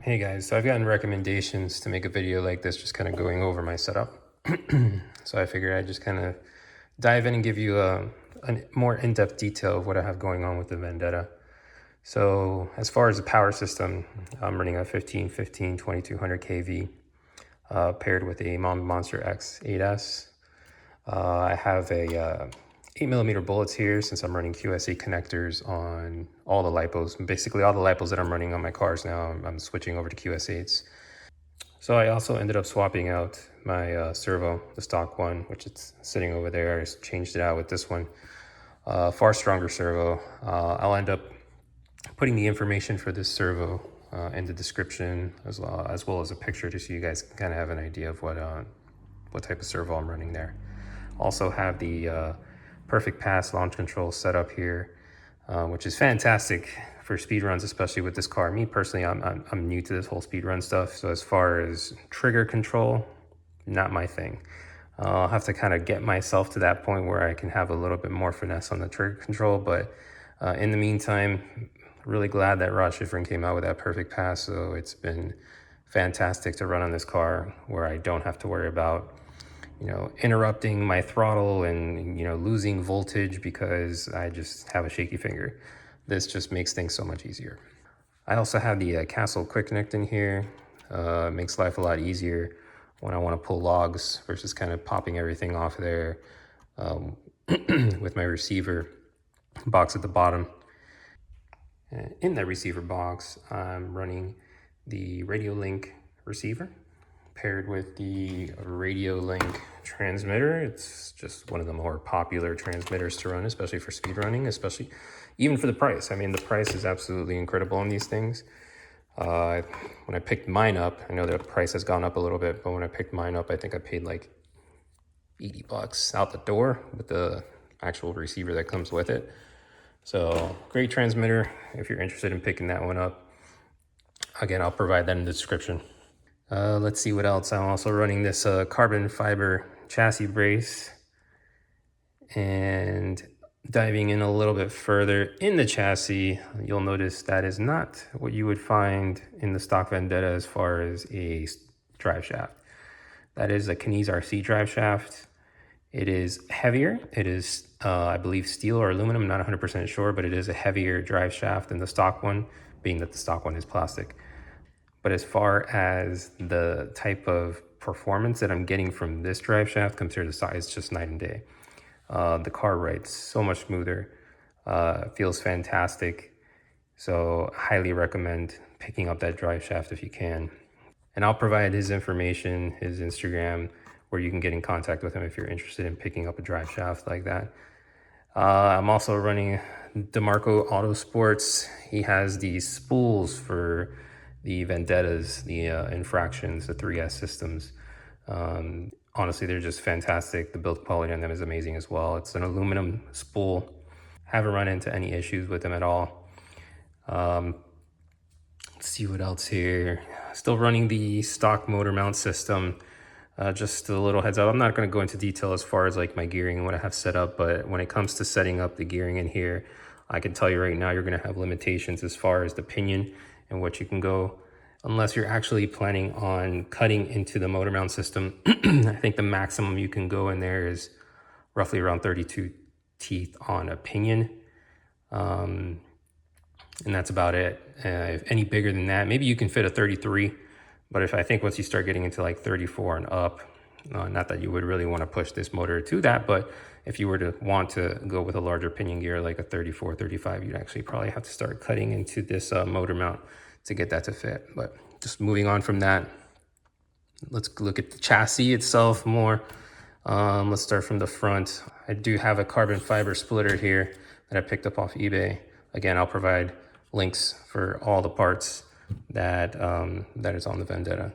Hey guys, so I've gotten recommendations to make a video like this, just kind of going over my setup. So I figured I'd just kind of dive in and give you a more in-depth detail of what I have going on with the Vendetta. So as far as the power system, I'm running a 1515 2200 kV paired with a Monster X 8S. I have a 8mm bullets here since I'm running QSE connectors on all the LiPos. Basically all the LiPos that I'm running on my cars now, I'm switching over to QS8s. So I also ended up swapping out my servo, the stock one, which it's sitting over there. I just changed it out with this one. Far stronger servo. I'll end up putting the information for this servo in the description as well as a picture, just so you guys can kind of have an idea of what type of servo I'm running there. Also have the Perfect Pass launch control set up here, which is fantastic for speed runs, especially with this car. Me personally, I'm new to this whole speed run stuff, so as far as trigger control, not my thing. I'll have to kind of get myself to that point where I can have a little bit more finesse on the trigger control, but in the meantime, really glad that Rod Schifrin came out with that Perfect Pass, so it's been fantastic to run on this car where I don't have to worry about interrupting my throttle and, losing voltage because I just have a shaky finger. This just makes things so much easier. I also have the Castle Quick Connect in here. Makes life a lot easier when I want to pull logs versus kind of popping everything off there with my receiver box at the bottom. And in that receiver box, I'm running the Radio Link receiver paired with the Radio Link transmitter. It's just one of the more popular transmitters to run, especially for speed running, especially even for the price. I mean, the price is absolutely incredible on these things. When I picked mine up, I know the price has gone up a little bit, but when I picked mine up, I think I paid like $80 out the door with the actual receiver that comes with it. So great transmitter if you're interested in picking that one up. Again, I'll provide that in the description. Let's see what else. I'm also running this carbon fiber chassis brace, and diving in a little bit further in the chassis, you'll notice that is not what you would find in the stock Vendetta as far as a drive shaft. That is a Knees RC drive shaft. It is heavier. It is, I believe, steel or aluminum. I'm not 100% sure, but it is a heavier drive shaft than the stock one, being that the stock one is plastic. But as far as the type of performance that I'm getting from this drive shaft compared to the stock, it's just night and day. The car rides so much smoother, feels fantastic. So highly recommend picking up that drive shaft if you can. And I'll provide his information, his Instagram, where you can get in contact with him if you're interested in picking up a drive shaft like that. I'm also running DeMarco Autosports. He has these spools for the Vendettas, the infractions, the 3S systems. Honestly, they're just fantastic. The build quality on them is amazing as well. It's an aluminum spool. Haven't run into any issues with them at all. Let's see what else here. Still running the stock motor mount system. Just a little heads up, I'm not going to go into detail as far as like my gearing and what I have set up, but when it comes to setting up the gearing in here, I can tell you right now, you're going to have limitations as far as the pinion and what you can go, unless you're actually planning on cutting into the motor mount system. I think the maximum you can go in there is roughly around 32 teeth on a pinion. And that's about it. If any bigger than that, maybe you can fit a 33. But I think once you start getting into like 34 and up, not that you would really want to push this motor to that, but if you were to want to go with a larger pinion gear, like a 34, 35, you'd actually probably have to start cutting into this motor mount to get that to fit. But just moving on from that, let's look at the chassis itself more. Let's start from the front. I do have a carbon fiber splitter here that I picked up off eBay. Again, I'll provide links for all the parts that is on the Vendetta.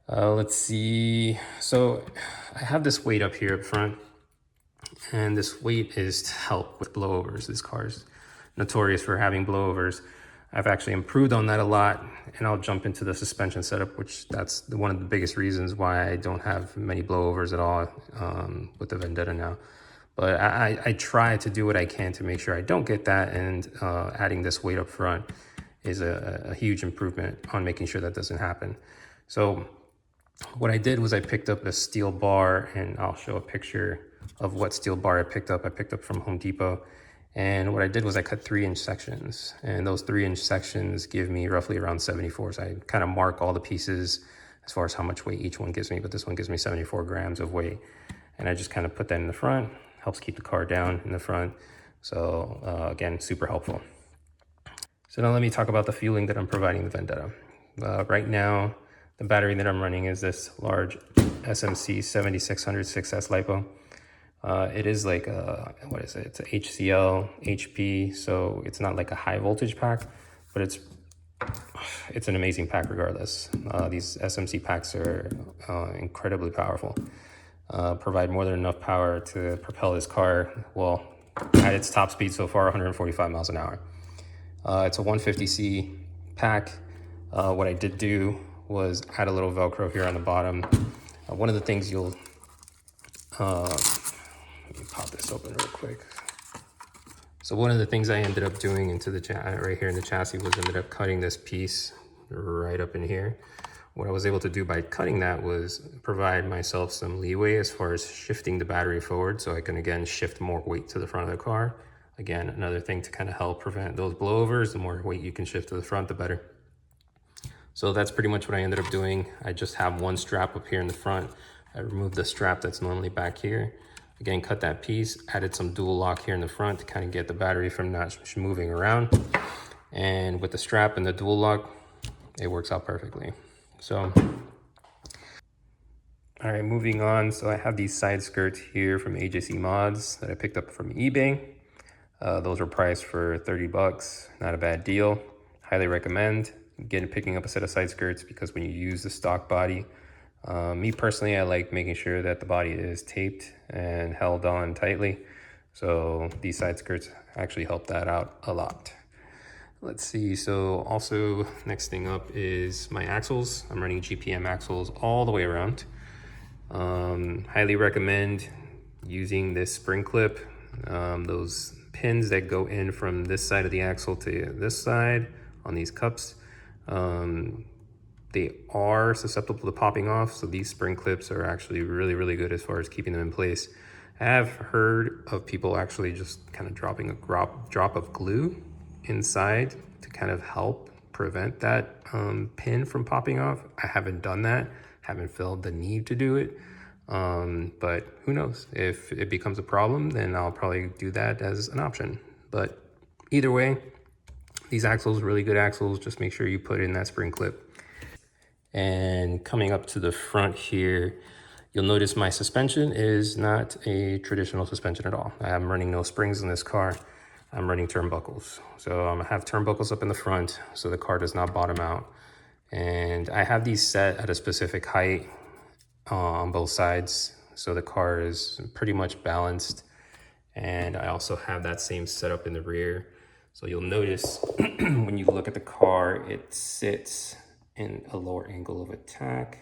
Let's see. So I have this weight up here up front, and this weight is to help with blowovers. This car is notorious for having blowovers. I've actually improved on that a lot, and I'll jump into the suspension setup, which that's one of the biggest reasons why I don't have many blowovers at all with the Vendetta now. But I try to do what I can to make sure I don't get that, and adding this weight up front is a huge improvement on making sure that doesn't happen. So what I did was I picked up a steel bar, and I'll show a picture of what steel bar I picked up. I picked up from Home Depot. And what I did was I cut 3-inch sections, and those 3-inch sections give me roughly around 74. So I kind of mark all the pieces as far as how much weight each one gives me, but this one gives me 74 grams of weight. And I just kind of put that in the front, helps keep the car down in the front. So again, super helpful. So now let me talk about the fueling that I'm providing the Vendetta. Right now, the battery that I'm running is this large SMC 7600 6S LiPo. It is like what is it? It's a HCl HP, so it's not like a high voltage pack, but it's an amazing pack regardless. These SMC packs are incredibly powerful. Provide more than enough power to propel this car, well, at its top speed so far, 145 miles an hour. It's a 150C pack. What I did do was add a little Velcro here on the bottom. One of the things you'll let me pop this open real quick. So one of the things I ended up doing into the right here in the chassis was ended up cutting this piece right up in here. What I was able to do by cutting that was provide myself some leeway as far as shifting the battery forward, so I can again shift more weight to the front of the car. Again, another thing to kind of help prevent those blowovers. The more weight you can shift to the front, the better. So that's pretty much what I ended up doing. I just have one strap up here in the front. I removed the strap that's normally back here. Again, cut that piece, added some dual lock here in the front to kind of get the battery from not moving around. And with the strap and the dual lock, it works out perfectly. So, all right, moving on. So I have these side skirts here from AJC Mods that I picked up from eBay. Those were priced for 30 bucks, not a bad deal. Highly recommend picking up a set of side skirts, because when you use the stock body, me personally, I like making sure that the body is taped and held on tightly. So these side skirts actually help that out a lot. Let's see, so also next thing up is my axles. I'm running GPM axles all the way around. Highly recommend using this spring clip. Those pins that go in from this side of the axle to this side on these cups, they are susceptible to popping off, so these spring clips are actually really good as far as keeping them in place. I have heard of people actually just kind of dropping a drop of glue inside to kind of help prevent that pin from popping off. I haven't done that, haven't felt the need to do it, but who knows? If it becomes a problem, then I'll probably do that as an option. But either way, these axles, really good axles, just make sure you put in that spring clip. And coming up to the front here, you'll notice my suspension is not a traditional suspension at all. I'm running no springs in this car. I'm running turnbuckles. So I'm gonna have turnbuckles up in the front so the car does not bottom out. And I have these set at a specific height on both sides, so the car is pretty much balanced. And I also have that same setup in the rear. So you'll notice when you look at the car, it sits in a lower angle of attack.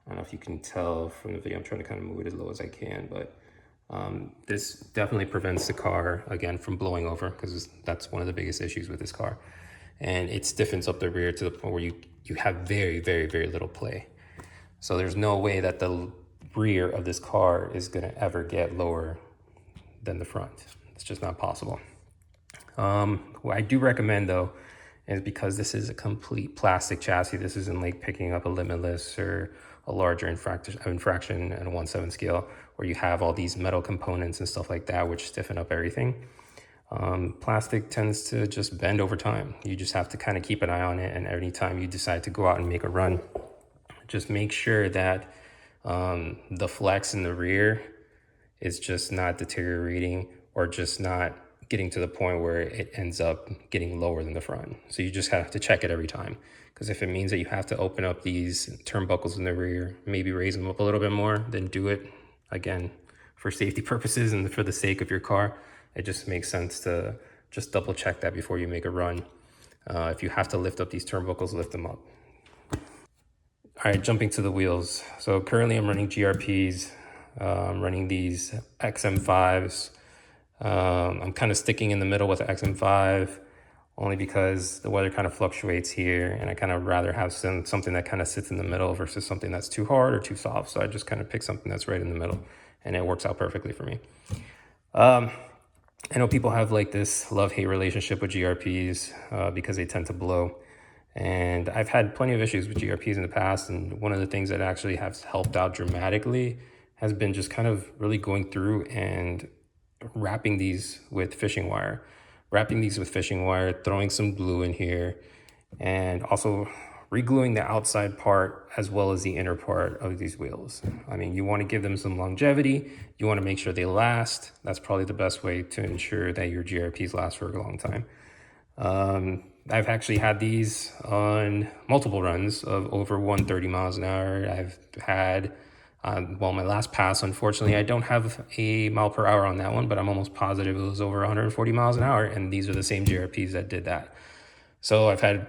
I don't know if you can tell from the video. I'm trying to kind of move it as low as I can, but this definitely prevents the car, again, from blowing over, because that's one of the biggest issues with this car. And it stiffens up the rear to the point where you have very little play. So there's no way that the rear of this car is gonna ever get lower than the front. It's just not possible. What I do recommend though, is because this is a complete plastic chassis, this isn't like picking up a Limitless or a larger infraction at a 1/7 scale, where you have all these metal components and stuff like that, which stiffen up everything. Plastic tends to just bend over time. You just have to kind of keep an eye on it, and every time you decide to go out and make a run, just make sure that the flex in the rear is just not deteriorating, or just not getting to the point where it ends up getting lower than the front. So you just have to check it every time, because if it means that you have to open up these turnbuckles in the rear, maybe raise them up a little bit more, then do it. Again, for safety purposes and for the sake of your car, it just makes sense to just double check that before you make a run. If you have to lift up these turnbuckles, lift them up. All right, jumping to the wheels. So currently I'm running GRPs. I'm running these XM5s. I'm kind of sticking in the middle with the XM5. only because the weather kind of fluctuates here, and I kind of rather have something that kind of sits in the middle versus something that's too hard or too soft. So I just kind of pick something that's right in the middle, and it works out perfectly for me. I know people have like this love-hate relationship with GRPs because they tend to blow. And I've had plenty of issues with GRPs in the past. And one of the things that actually has helped out dramatically has been just kind of really going through and wrapping these with fishing wire. Throwing some glue in here, and also regluing the outside part as well as the inner part of these wheels. I mean, you want to give them some longevity. You want to make sure they last. That's probably the best way to ensure that your GRPs last for a long time. I've actually had these on multiple runs of over 130 miles an hour. I've had, well, my last pass, unfortunately, I don't have a mile per hour on that one, but I'm almost positive it was over 140 miles an hour, and these are the same GRPs that did that. So I've had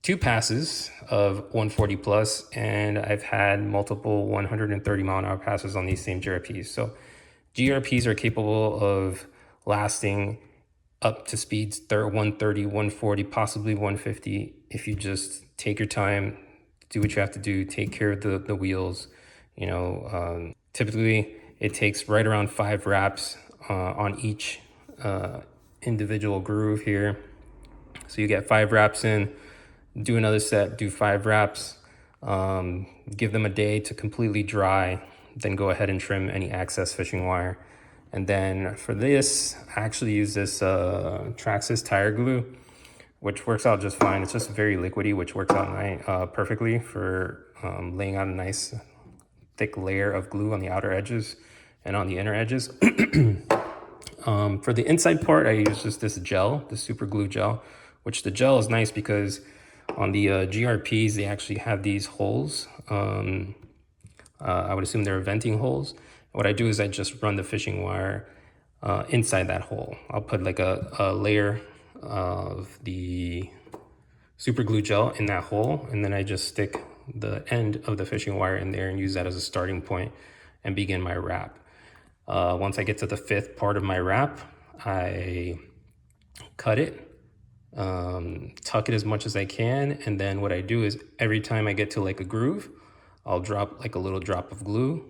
2 passes of 140 plus, and I've had multiple 130 mile an hour passes on these same GRPs. So GRPs are capable of lasting up to speeds 130, 140, possibly 150 if you just take your time, do what you have to do, take care of the wheels. You know, typically it takes right around 5 wraps on each individual groove here. So you get 5 wraps in, do another set, do 5 wraps, give them a day to completely dry, then go ahead and trim any excess fishing wire. And then for this, I actually use this Traxxas tire glue, which works out just fine. It's just very liquidy, which works out perfectly for laying out a nice thick layer of glue on the outer edges and on the inner edges. For the inside part, I use just this gel, the super glue gel, which the gel is nice because on the GRPs, they actually have these holes. I would assume they're venting holes. What I do is I just run the fishing wire inside that hole. I'll put like a layer of the super glue gel in that hole, and then I just stick the end of the fishing wire in there and use that as a starting point and begin my wrap. Once I get to the 5th part of my wrap, I cut it, tuck it as much as I can, and then what I do is every time I get to like a groove, I'll drop like a little drop of glue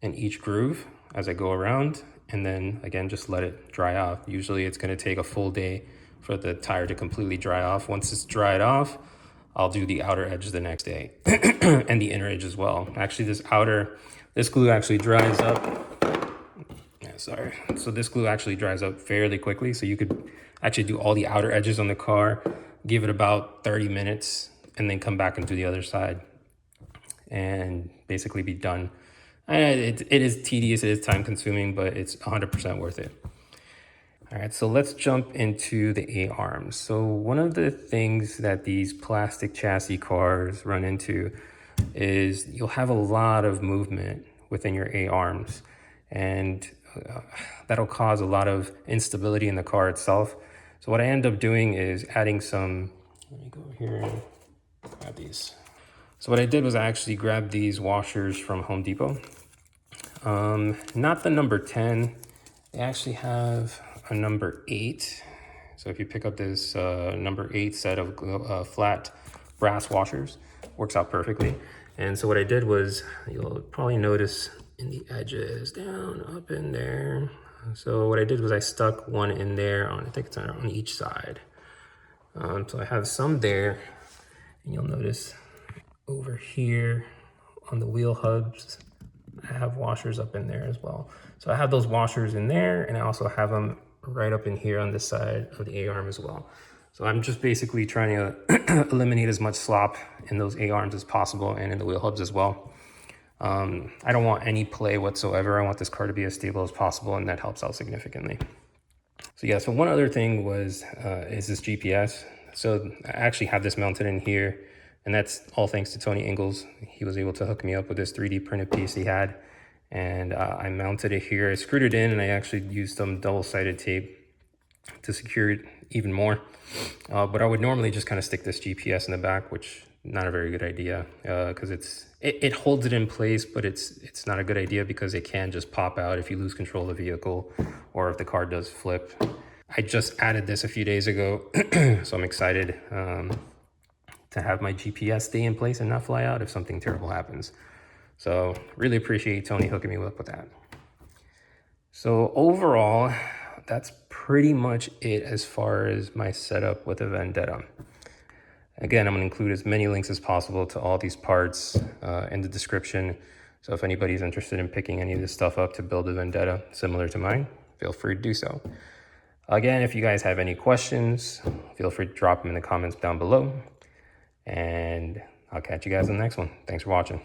in each groove as I go around, and then again just let it dry off. Usually it's going to take a full day for the tire to completely dry off. Once it's dried off, I'll do the outer edge the next day and the inner edge as well. Actually, this glue actually dries up. So this glue actually dries up fairly quickly. So you could actually do all the outer edges on the car, give it about 30 minutes, and then come back and do the other side and basically be done. It is tedious, it is time consuming, but it's 100% worth it. All right, so let's jump into the A-arms. So one of the things that these plastic chassis cars run into is you'll have a lot of movement within your A-arms, and that'll cause a lot of instability in the car itself. So what I end up doing is adding some, let me go here and grab these. So what I did was I actually grabbed these washers from Home Depot. Not the number 10, they actually have a number 8. So if you pick up this number 8 set of flat brass washers, works out perfectly. And so what I did was, you'll probably notice in the edges, down, up in there. So what I did was I stuck one in there I think it's on each side. So I have some there, and you'll notice over here on the wheel hubs, I have washers up in there as well. So I have those washers in there, and I also have them right up in here on this side of the A-arm as well. So I'm just basically trying to eliminate as much slop in those A-arms as possible and in the wheel hubs as well. I don't want any play whatsoever. I want this car to be as stable as possible, and that helps out significantly. So yeah, so one other thing was is this GPS. So I actually have this mounted in here, and that's all thanks to Tony Ingles. He was able to hook me up with this 3D printed piece he had, and I mounted it here. I screwed it in, and I actually used some double-sided tape to secure it even more. But I would normally just kind of stick this GPS in the back, which not a very good idea because it holds it in place, but it's not a good idea because it can just pop out if you lose control of the vehicle or if the car does flip. I just added this a few days ago, so I'm excited to have my GPS stay in place and not fly out if something terrible happens. So really appreciate Tony hooking me up with that. So overall, that's pretty much it as far as my setup with a Vendetta. Again, I'm going to include as many links as possible to all these parts in the description. So if anybody's interested in picking any of this stuff up to build a Vendetta similar to mine, feel free to do so. Again, if you guys have any questions, feel free to drop them in the comments down below. And I'll catch you guys in the next one. Thanks for watching.